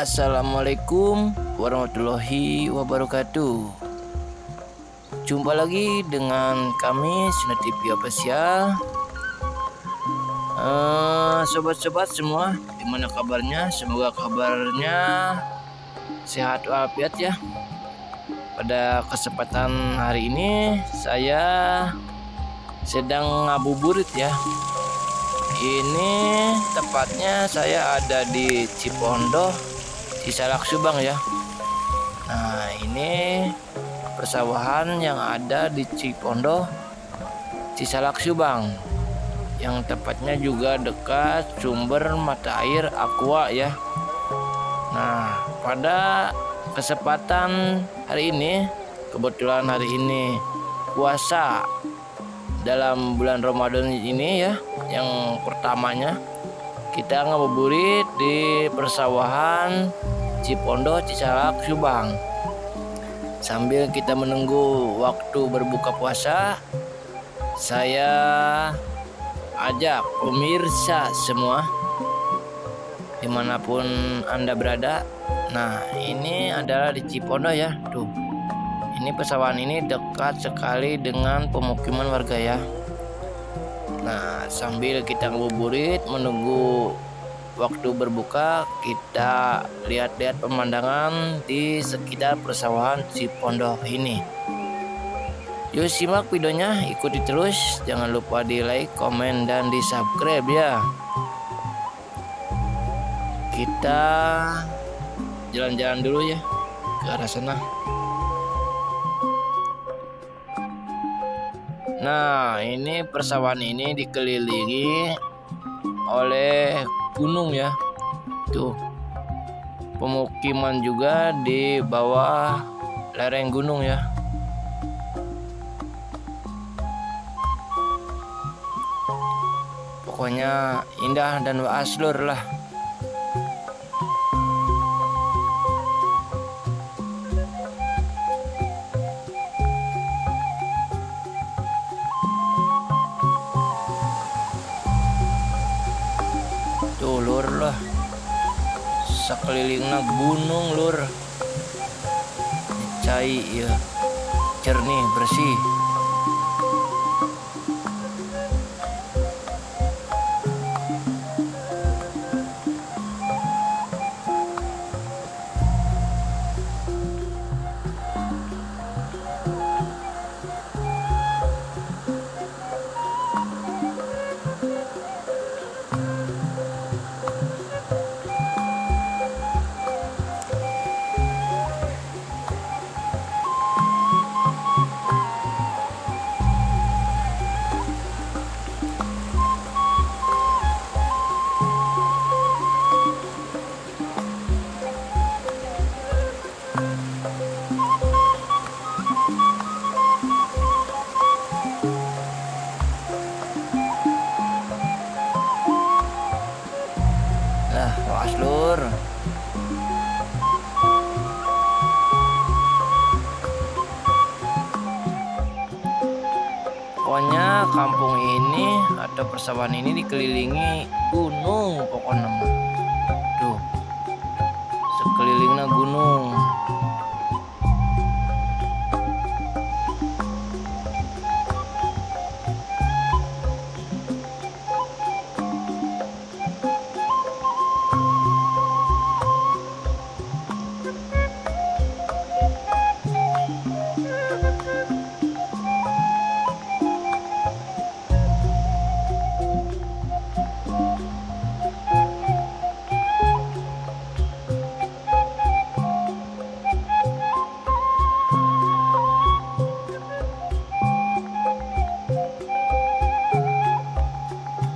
Assalamualaikum warahmatullahi wabarakatuh. Jumpa lagi dengan kami Sinar TV Official. Sobat-sobat semua, gimana kabarnya? Semoga kabarnya sehat walafiat ya. Pada kesempatan hari ini saya sedang ngabuburit ya. Ini tepatnya saya ada di Cipondoh, Cisalak, Subang ya. Nah, ini persawahan yang ada di Cipondoh, Cisalak, Subang, yang tepatnya juga dekat sumber mata air Aqua ya. Nah, pada kesempatan hari ini, kebetulan hari ini puasa dalam bulan Ramadan ini ya, yang pertamanya kita ngabuburit di persawahan Cipondoh, Cisalak, Subang. Sambil kita menunggu waktu berbuka puasa, saya ajak pemirsa semua dimanapun Anda berada. Nah, ini adalah di Cipondoh ya. Tuh, ini persawahan ini dekat sekali dengan pemukiman warga ya. Nah, sambil kita ngabuburit menunggu waktu berbuka, kita lihat-lihat pemandangan di sekitar persawahan Cipondoh ini. Yuk simak videonya, ikuti terus. Jangan lupa di like, komen, dan di subscribe ya. Kita jalan-jalan dulu ya ke arah sana. Nah, ini persawahan ini dikelilingi oleh gunung ya. Tuh, pemukiman juga di bawah lereng gunung ya. Pokoknya indah dan aslur lah. Tuh lur lah, sekelilingnya gunung lur, cai ya, jernih bersih. Nah, was lur. Pokoknya kampung ini atau persawahan ini dikelilingi gunung pokoknya mah. Tuh, sekelilingnya gunung.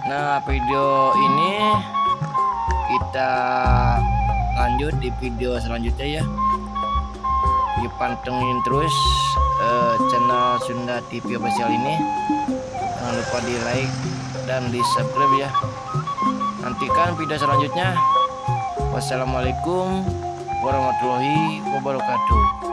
Nah, video ini kita lanjut di video selanjutnya ya. Dipantengin terus channel Sunda TV Official ini. Jangan lupa di like dan di subscribe ya. Nantikan video selanjutnya. Wassalamualaikum warahmatullahi wabarakatuh.